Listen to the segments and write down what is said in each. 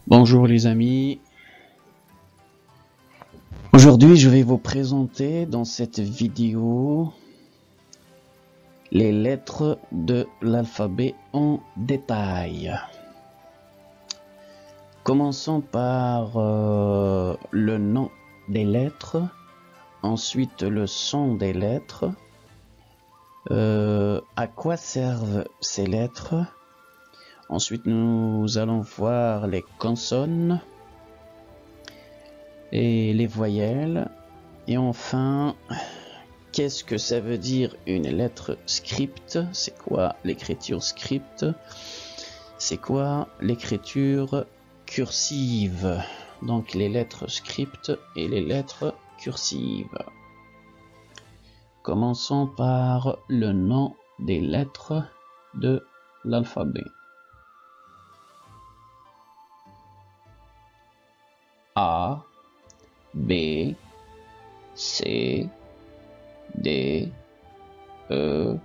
Bonjour les amis, aujourd'hui je vais vous présenter dans cette vidéo les lettres de l'alphabet en détail. Commençons par le nom des lettres, ensuite le son des lettres, à quoi servent ces lettres. Ensuite, nous allons voir les consonnes et les voyelles. Et enfin, qu'est-ce que ça veut dire une lettre script? C'est quoi l'écriture script? C'est quoi l'écriture cursive? Donc les lettres script et les lettres cursives. Commençons par le nom des lettres de l'alphabet. A, B, C, D, E,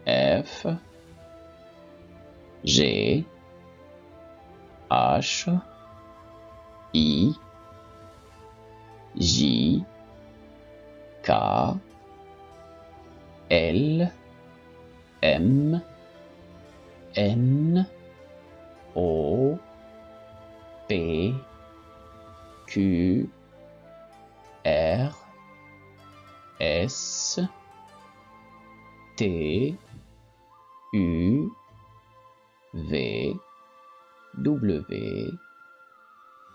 F, G, H, I, J, K, L, M, N, O, P, Q, R, S, T, U, V, W,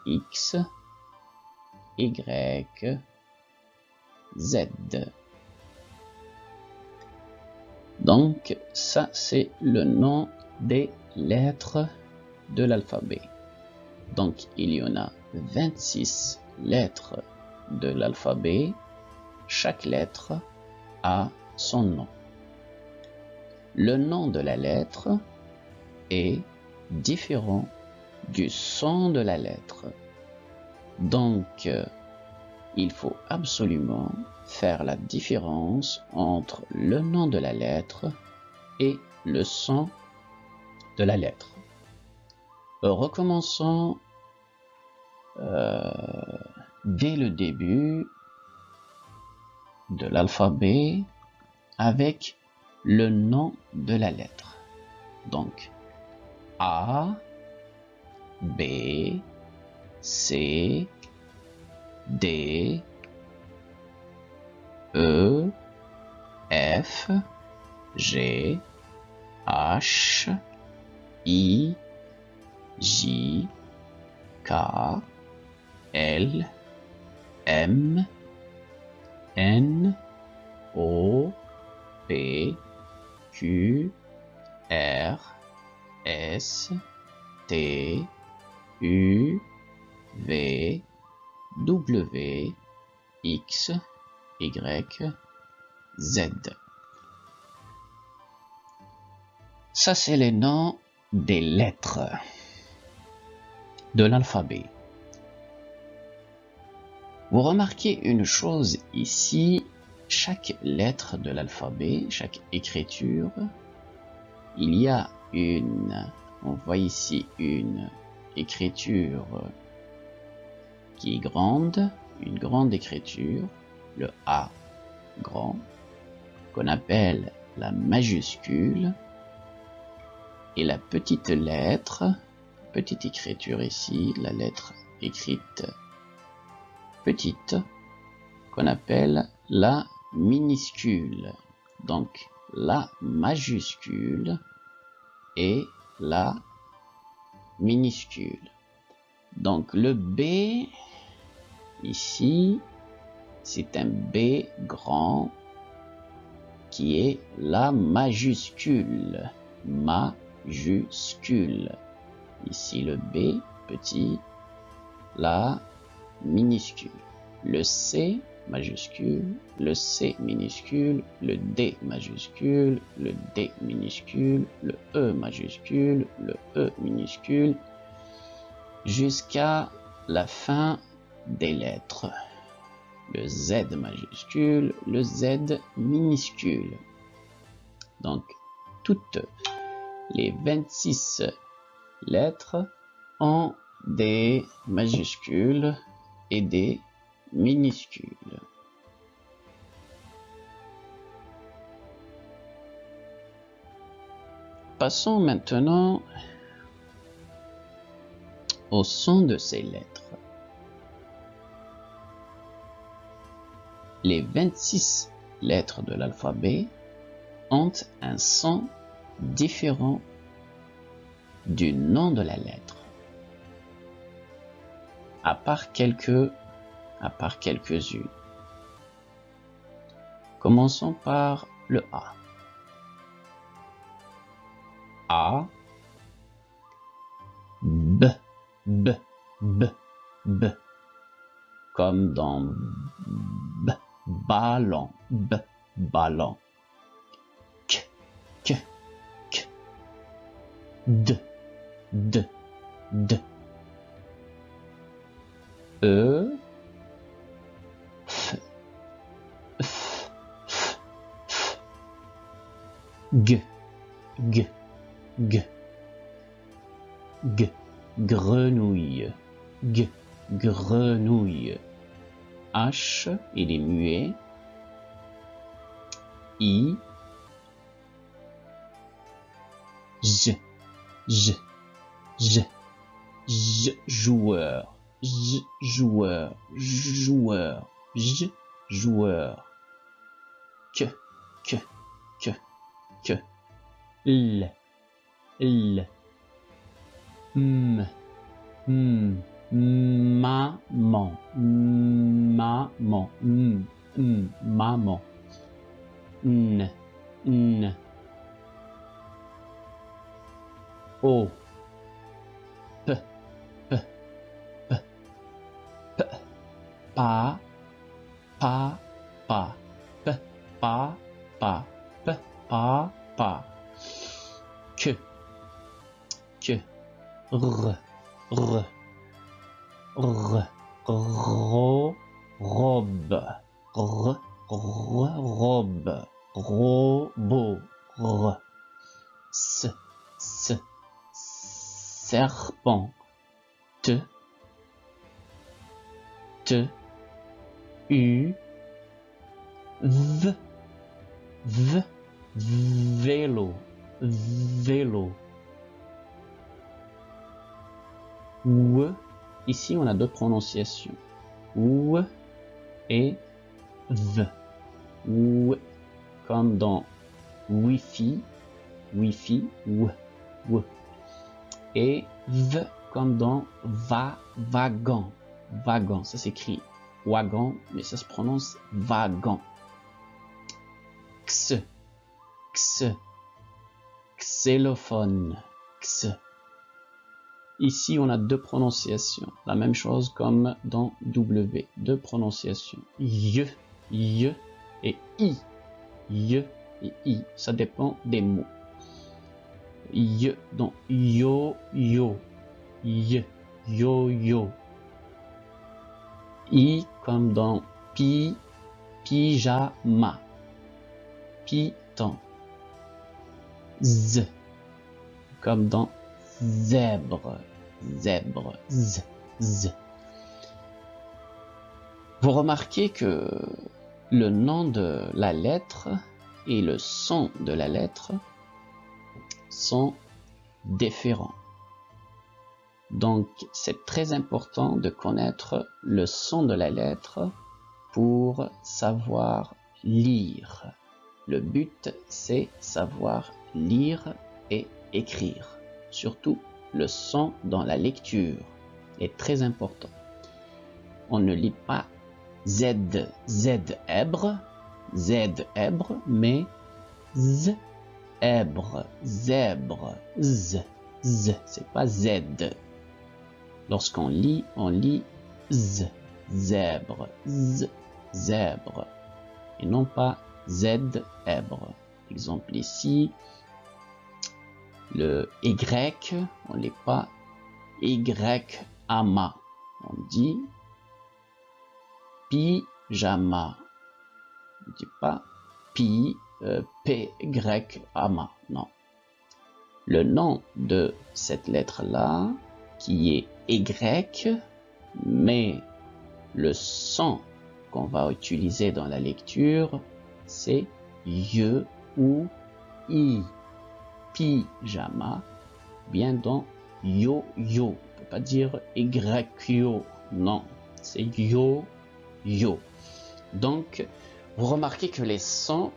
X, Y, Z. Donc, ça c'est le nom des lettres de l'alphabet. Donc, il y en a 26 lettres de l'alphabet. Chaque lettre a son nom. Le nom de la lettre est différent du son de la lettre. Donc, il faut absolument faire la différence entre le nom de la lettre et le son de la lettre. Recommençons dès le début de l'alphabet avec le nom de la lettre. Donc, A, B, C, D, E, F, G, H, I, J, K, L, M, N, O, P, Q, R, S, T, U, V, W, X, Y, Z. Ça, c'est les noms des lettres de l'alphabet. Vous remarquez une chose ici, chaque lettre de l'alphabet, chaque écriture, il y a on voit ici une écriture qui est grande, une grande écriture, le A grand, qu'on appelle la majuscule, et la petite lettre, petite écriture ici, la lettre écrite petite, qu'on appelle la minuscule. Donc la majuscule et la minuscule. Donc le B ici, c'est un B grand qui est la majuscule. Majuscule. Ici le B petit, la minuscule. Le C majuscule, le C minuscule, le D majuscule, le D minuscule, le E majuscule, le E minuscule, jusqu'à la fin des lettres. Le Z majuscule, le Z minuscule. Donc, toutes les 26 lettres ont des majuscules et des minuscules. Passons maintenant au son de ces lettres. Les 26 lettres de l'alphabet ont un son différent du nom de la lettre, à part quelques-unes. Commençons par le A. A, B, B, B, B, comme dans B, ballon, B, ballon. K, K, K, D, D, D. E, F, F, F, F. G, G, G, G, grenouille, G, grenouille. H, il est muet. I, J, J, J, J, joueur, J, joueur, joueur, J, joueur. K, K, K, K. L, L. M, M, maman, maman, maman. N, N. O, P, P, P, P. Pa, pa, pa, P, pa, pa, P, pa, pa. Q, Q. R, R, R, ro, robe, R, robe, robot, R, S, S, serpent, T, T, U, V, V, vélo, vélo. Ou, ici on a deux prononciations, ou et v. Ou, comme dans Wi-Fi, Wi-Fi, ou, et v comme dans wagon, wagon, ça s'écrit wagon, mais ça se prononce wagon. X, X, xylophone, X. Ici, on a deux prononciations. La même chose comme dans W. Deux prononciations. Y, y et I. Y et I. Ça dépend des mots. Y, donc yo, yo. Y, yo, yo. I comme dans pi, pyjama. Python. Z comme dans zèbre, zèbre, z, z. Vous remarquez que le nom de la lettre et le son de la lettre sont différents. Donc, c'est très important de connaître le son de la lettre pour savoir lire. Le but, c'est savoir lire et écrire. Surtout, le son dans la lecture est très important. On ne lit pas Z, zèbre, mais z, zèbre, z, c'est pas z. Lorsqu'on lit, on lit z, zèbre, et non pas zèbre. Exemple ici, le Y, on ne lit pas Y-ama, on dit pyjama, on ne dit pas P-Y-ama, non. le nom de cette lettre-là, qui est Y, mais le son qu'on va utiliser dans la lecture, c'est Y ou I. Pyjama, bien dans yo-yo. On ne peut pas dire Y-yo, non, c'est yo-yo. Donc, vous remarquez que les sons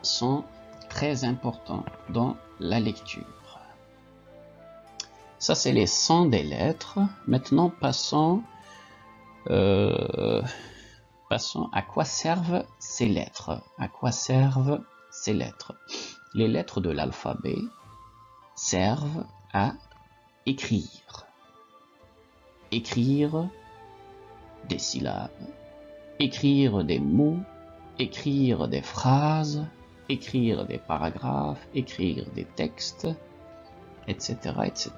sont très importants dans la lecture. Ça, c'est les sons des lettres. Maintenant, passons à quoi servent ces lettres. À quoi servent ces lettres? Les lettres de l'alphabet servent à écrire. Écrire des syllabes, écrire des mots, écrire des phrases, écrire des paragraphes, écrire des textes, etc., etc.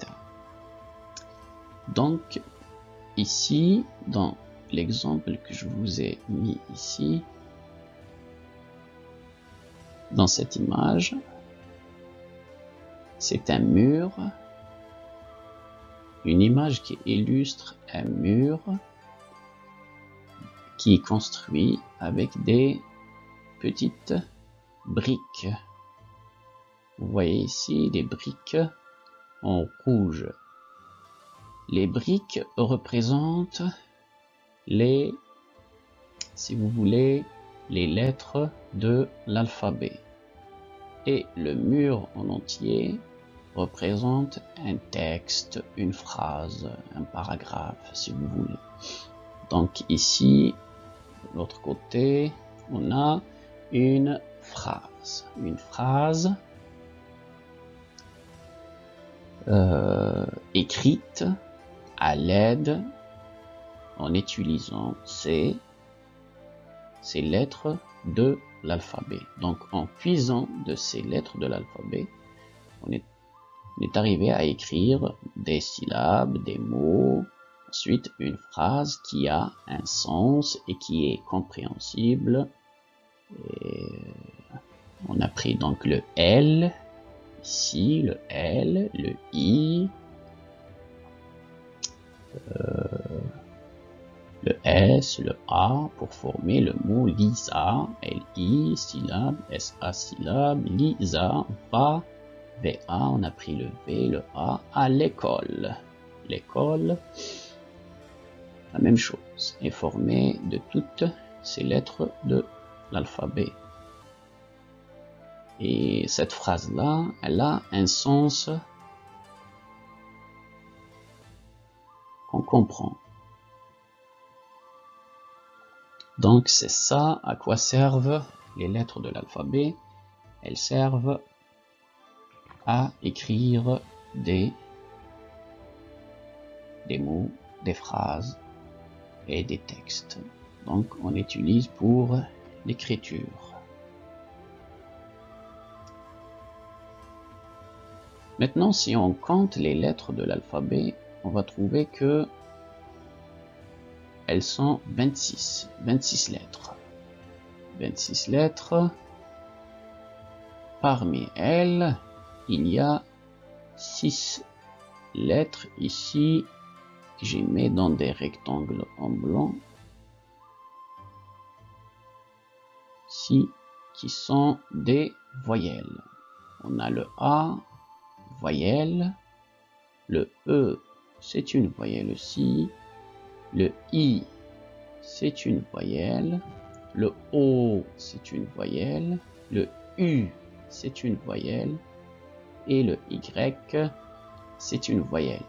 Donc, ici, dans l'exemple que je vous ai mis ici, dans cette image, c'est un mur, une image qui illustre un mur qui est construit avec des petites briques. Vous voyez ici des briques en rouge. Les briques représentent les, si vous voulez, les lettres de l'alphabet. Et le mur en entier représente un texte, une phrase, un paragraphe, si vous voulez. Donc ici, de l'autre côté, on a une phrase. Une phrase écrite à l'aide, en utilisant ces lettres de l'alphabet. Donc en puisant de ces lettres de l'alphabet, on est arrivé à écrire des syllabes, des mots, ensuite une phrase qui a un sens et qui est compréhensible. Et on a pris donc le L, ici le L, le I, le S, le A pour former le mot Lisa, L-I, syllabe, S-A, syllabe, Lisa, va, V-A, on a pris le V, le A, à l'école. L'école, la même chose, est formée de toutes ces lettres de l'alphabet. Et cette phrase-là, elle a un sens qu'on comprend. Donc c'est ça à quoi servent les lettres de l'alphabet. Elles servent à écrire des mots, des phrases et des textes. Donc on utilise pour l'écriture. Maintenant, si on compte les lettres de l'alphabet, on va trouver que elles sont 26 lettres. 26 lettres. Parmi elles, il y a 6 lettres ici que j'ai mis dans des rectangles en blanc. Ici, qui sont des voyelles. On a le A, voyelle, le E, c'est une voyelle aussi, le I, c'est une voyelle, le O, c'est une voyelle, le U, c'est une voyelle, et le Y, c'est une voyelle.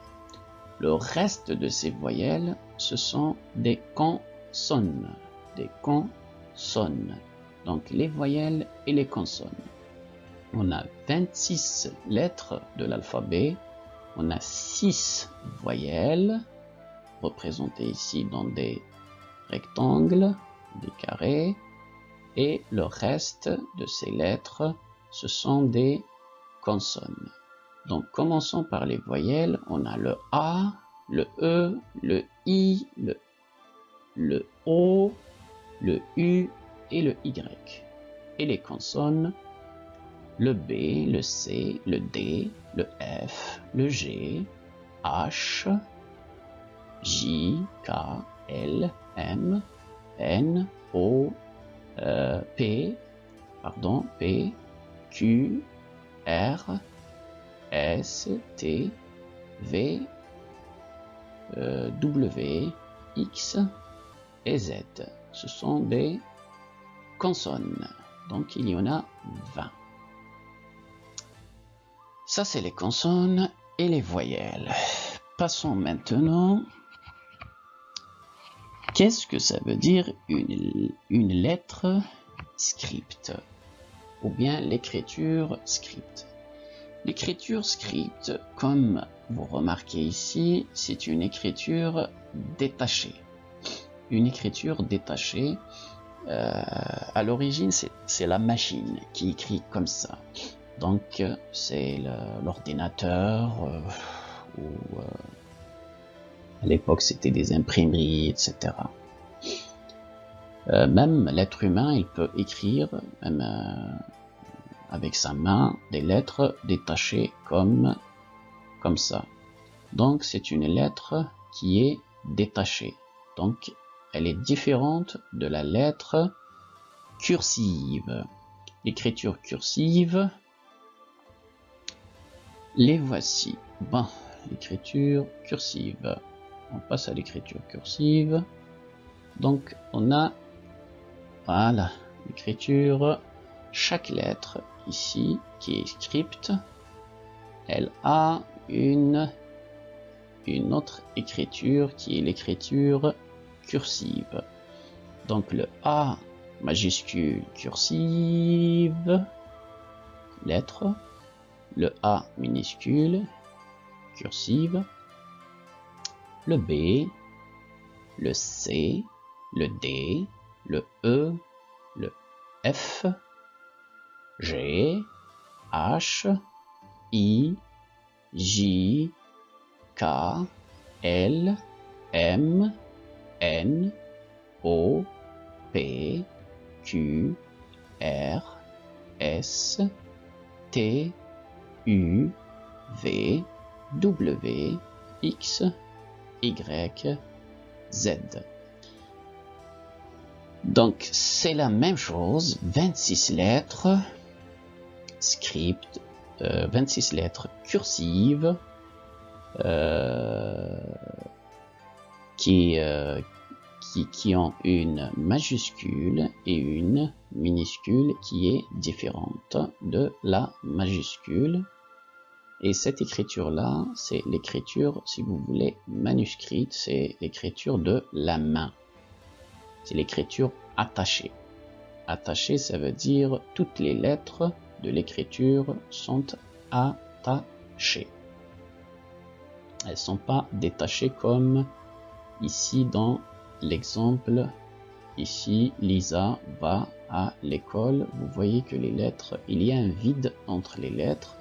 Le reste de ces voyelles, ce sont des consonnes. Des consonnes. Donc les voyelles et les consonnes. On a 26 lettres de l'alphabet. On a 6 voyelles, représentées ici dans des rectangles, des carrés. Et le reste de ces lettres, ce sont des consonnes. Donc commençons par les voyelles. On a le A, le E, le I, le O, le U et le Y. Et les consonnes, le B, le C, le D, le F, le G, H, J, K, L, M, N, O, P, Q, R, S, T, V, W, X et Z. Ce sont des consonnes. Donc il y en a 20. Ça, c'est les consonnes et les voyelles. Passons maintenant. Qu'est-ce que ça veut dire une lettre script ou bien l'écriture script? L'écriture script, comme vous remarquez ici, c'est une écriture détachée. Une écriture détachée, à l'origine, c'est la machine qui écrit comme ça. Donc, c'est l'ordinateur, ou à l'époque, c'était des imprimeries, etc. Même l'être humain, il peut écrire, même avec sa main, des lettres détachées comme ça. Donc, c'est une lettre qui est détachée. Donc, elle est différente de la lettre cursive. L'écriture cursive, les voici. Bon, l'écriture cursive. On passe à l'écriture cursive. Donc, on a, voilà, l'écriture. Chaque lettre ici, qui est script, elle a une autre écriture qui est l'écriture cursive. Donc, le A majuscule cursive, lettre, le A minuscule cursive, le B, le C, le D, le E, le F, G, H, I, J, K, L, M, N, O, P, Q, R, S, T, U, V, W, X, Y, Z. Donc, c'est la même chose, 26 lettres, script, 26 lettres cursives, qui ont une majuscule et une minuscule qui est différente de la majuscule. Et cette écriture-là, c'est l'écriture, si vous voulez, manuscrite, c'est l'écriture de la main. C'est l'écriture attachée. Attachée, ça veut dire toutes les lettres de l'écriture sont attachées. Elles ne sont pas détachées comme ici dans l'exemple. Ici, Lisa va à l'école. Vous voyez que les lettres, il y a un vide entre les lettres.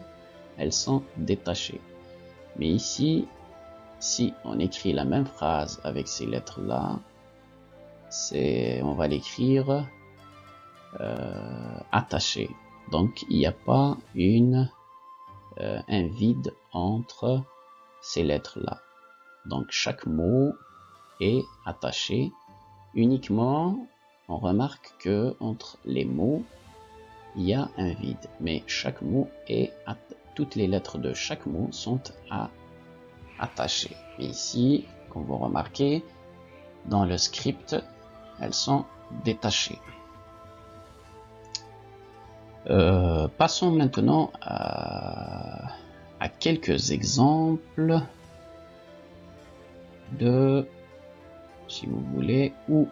Elles sont détachées. Mais ici, si on écrit la même phrase avec ces lettres-là, on va l'écrire attaché. Donc, il n'y a pas un vide entre ces lettres-là. Donc, chaque mot est attaché. Uniquement, on remarque que entre les mots, il y a un vide. Mais chaque mot toutes les lettres de chaque mot sont attachées. Et ici, comme vous remarquez, dans le script, elles sont détachées. Passons maintenant à quelques exemples si vous voulez, où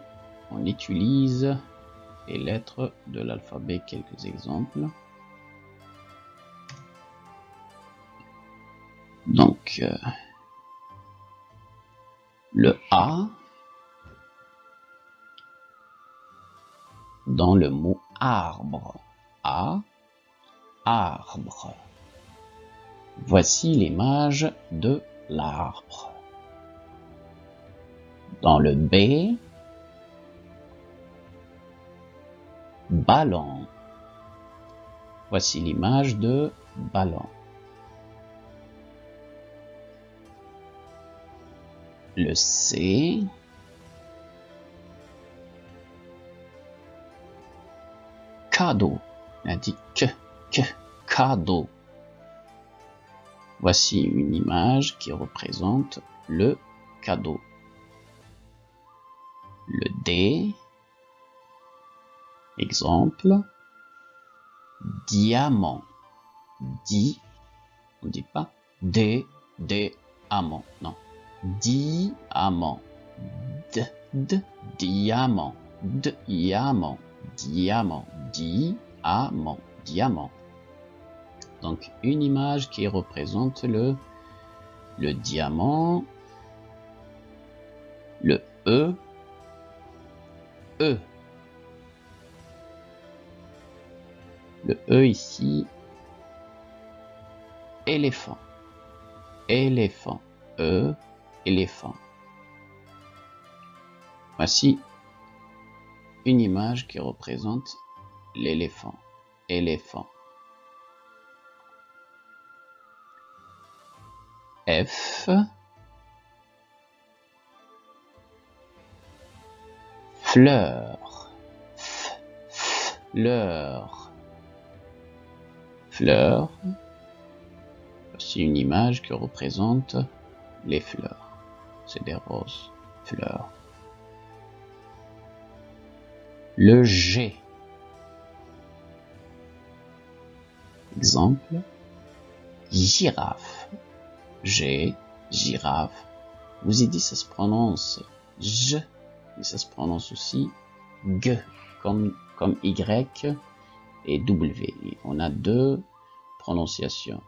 on utilise les lettres de l'alphabet. Quelques exemples. Donc, le A dans le mot arbre. A, arbre. Voici l'image de l'arbre. Dans le B, ballon. Voici l'image de ballon. Le C. Cadeau. On a dit que, cadeau. Voici une image qui représente le cadeau. Le D. Exemple. Diamant. On dit pas diamant, non. Diamant. Diamant. Diamant. Diamant. Donc, une image qui représente le diamant, le E. Le E ici, éléphant. Éléphant. E, éléphant. Voici une image qui représente l'éléphant. Éléphant. F. Fleur. Fleur. Fleur. Voici une image qui représente les fleurs. C'est des roses. Fleurs. Le G. Exemple. Girafe. G. Girafe. Vous avez dit ça se prononce J. Et ça se prononce aussi G. Comme Y et W. On a deux prononciations.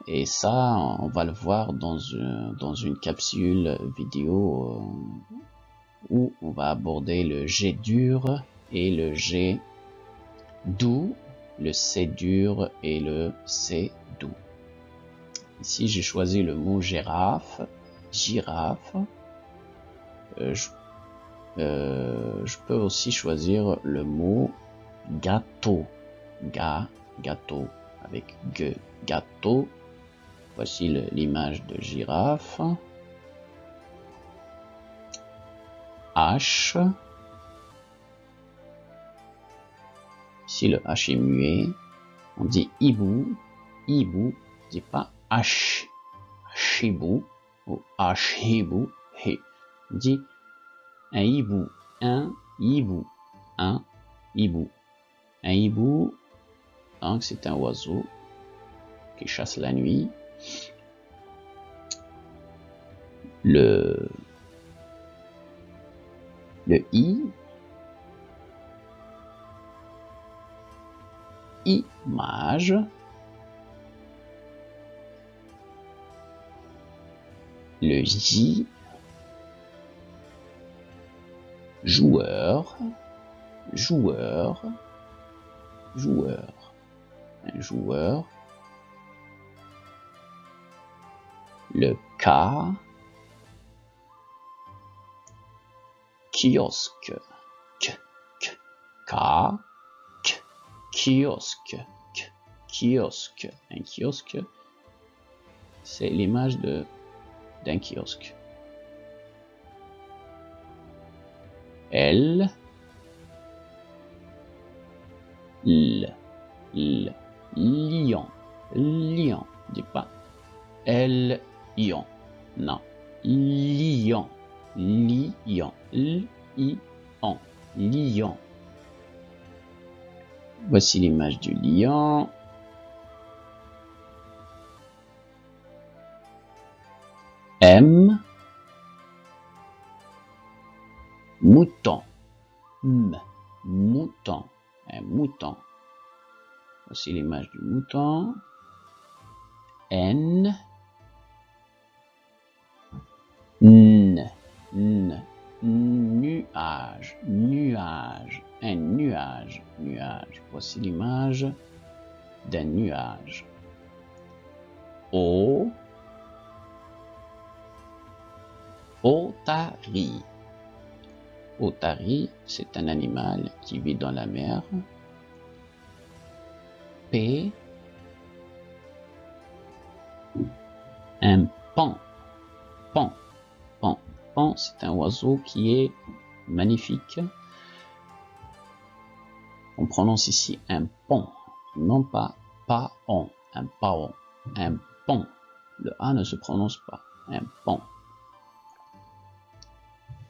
Et ça, on va le voir dans une capsule vidéo où on va aborder le G dur et le G doux, le C dur et le C doux. Ici, j'ai choisi le mot girafe. Girafe. Je peux aussi choisir le mot gâteau. Gâteau avec G. Gâteau. Voici l'image de girafe. H. Ici, le H est muet. On dit hibou. Hibou. On dit pas H. Hibou ou hibou. On dit un hibou. Un hibou. Un hibou. Un hibou, donc c'est un oiseau qui chasse la nuit. Le I. Image. Le J. Joueur. Joueur. Joueur. Un joueur. Le K. Kiosque. Kiosque. Kiosque. Un kiosque, c'est l'image d'un kiosque. L. Lion. Lion. Dis pas lion. Non. Lion. Lion. Lion. Lion. Voici l'image du lion. M. Mouton. Mouton. Un mouton. Voici l'image du mouton. N. Nuage. Nuage. Un nuage. Nuage. Voici l'image d'un nuage. O. Otarie. Otarie, c'est un animal qui vit dans la mer. P. Un paon. Paon. Paon. Paon, c'est un oiseau qui est magnifique. On prononce ici un paon, non pas paon, un paon, un paon. Le A ne se prononce pas, un paon.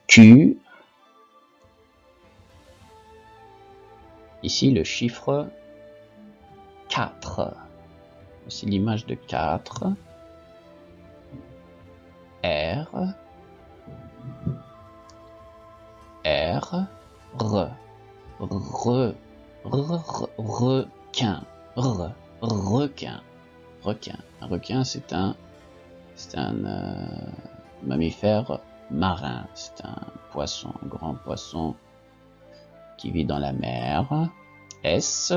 Q. Ici le chiffre 4. Voici l'image de 4. R. R. R. Requin. Requin. Requin. Un requin, c'est un mammifère marin. C'est un poisson, un grand poisson qui vit dans la mer. S.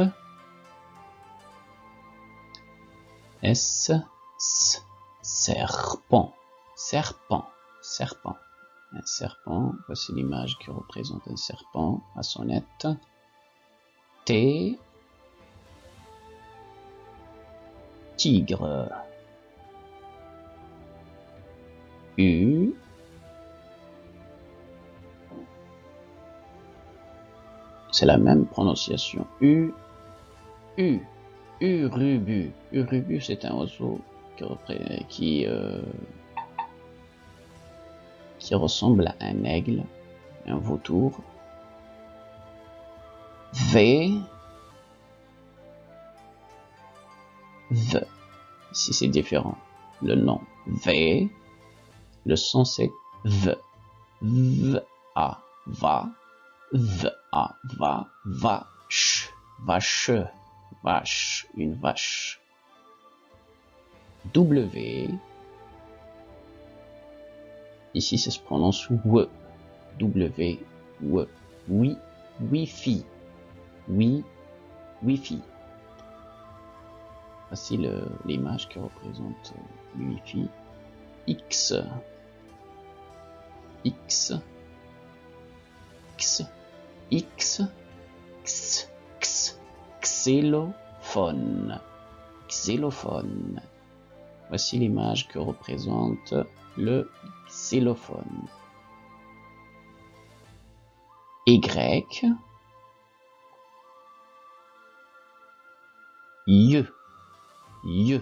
S. Serpent. Serpent. Serpent. Un serpent. Voici l'image qui représente un serpent à son nette. T. Tigre. U. C'est la même prononciation. U. U. Urubu. Urubu, c'est un oiseau qui ressemble à un aigle, un vautour. V. V. Ici c'est différent. Le nom V. Le son c'est V. V. A. Va. V. A. Va. Vache. Vache. Vache. Une vache. W. Ici ça se prononce W. W. W. Oui. Wi-Fi. Oui. Wi-Fi. Voici l'image qui représente le Wi-Fi. X. X. X. X. X. X. Xylophone. Xylophone. Voici l'image que représente le xylophone. Y. Y. Y.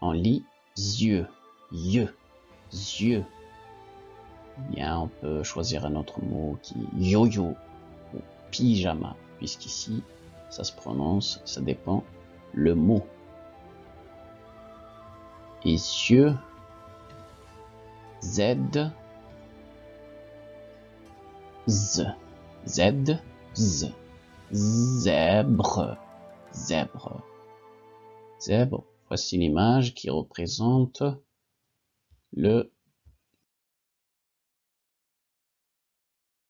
On lit yeux. Y. Yeux. Bien, on peut choisir un autre mot qui yo-yo ou pyjama, puisqu'ici, ça se prononce, ça dépend le mot. Et yeux. Z. Z. Z. Z. Zèbre. Zèbre. Zèbre. Voici l'image qui représente le